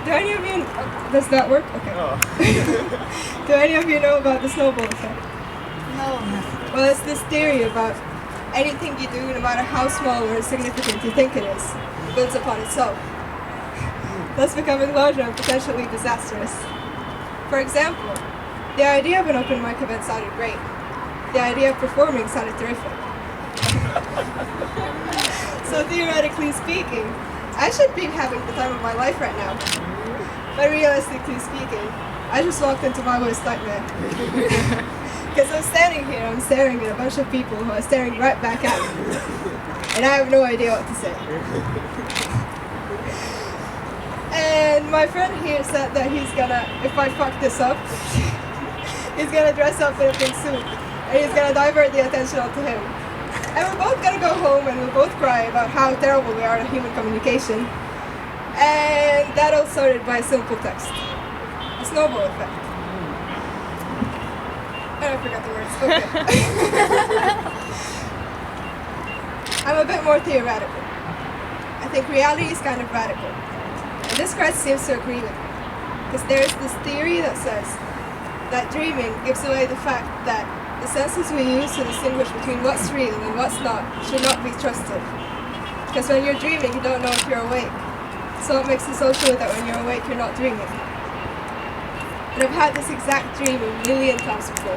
Do any of you... does that work? Okay. Oh. Do any of you know about the snowball effect? No. Well, it's this theory about anything you do, no matter how small or insignificant you think it is, builds upon itself, thus becoming larger and potentially disastrous. For example, the idea of an open mic event sounded great. The idea of performing sounded terrific. So theoretically speaking, I should be having the time of my life right now. But realistically speaking, I just walked into my worst nightmare. Because I'm standing here, I'm staring at a bunch of people who are staring right back at me. And I have no idea what to say. And my friend here said that he's gonna, if I fuck this up, he's gonna dress up in a pink suit. And he's gonna divert the attention onto him. And we're both gonna go home and we'll both cry about how terrible we are at human communication. And that all started by a simple text. A snowball effect. And I forgot the words. Okay. I'm a bit more theoretical. I think reality is kind of radical. And this crowd seems to agree with me. Because there's this theory that says that dreaming gives away the fact that the senses we use to distinguish between what's real and what's not should not be trusted. Because when you're dreaming, you don't know if you're awake. So it makes it so sure that when you're awake, you're not dreaming. And I've had this exact dream a million times before.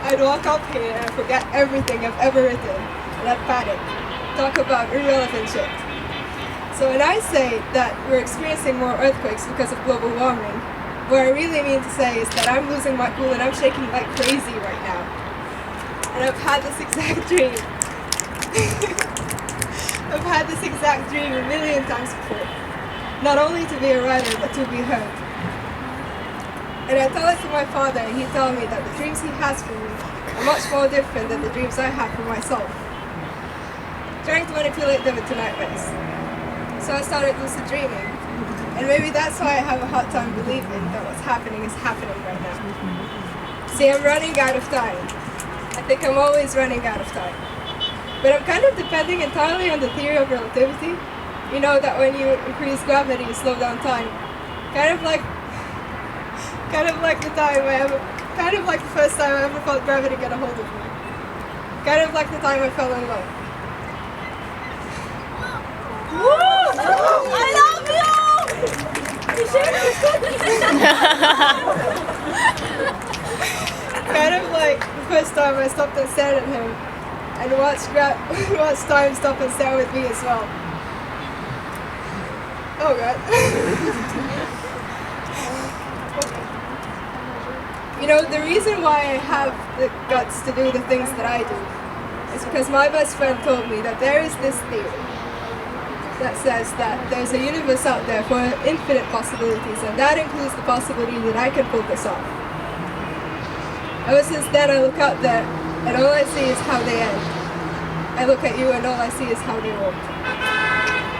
I'd walk up here and I'd forget everything I've ever written, and I'd panic, talk about irrelevant shit. So when I say that we're experiencing more earthquakes because of global warming, what I really mean to say is that I'm losing my cool and I'm shaking like crazy right now. And I've had this exact dream. I've had this exact dream a million times before. Not only to be a writer, but to be heard. And I tell it to my father, and he tells me that the dreams he has for me are much more different than the dreams I have for myself. Trying to manipulate them into nightmares. So I started lucid dreaming. And maybe that's why I have a hard time believing that what's happening is happening right now. See, I'm running out of time. I think I'm always running out of time. But I'm kind of depending entirely on the theory of relativity. You know that when you increase gravity, you slow down time. Kind of like the first time I ever felt gravity get a hold of me. Kind of like the time I fell in love. Woo! I love you! Kind of like the first time I stopped and stared at him, and watched time stop and stare with me as well. Oh god. You know, the reason why I have the guts to do the things that I do is because my best friend told me that there is this theory that says that there's a universe out there for infinite possibilities, and that includes the possibility that I can pull this off. Ever since then, I look out there, and all I see is how they end. I look at you, and all I see is how they walk.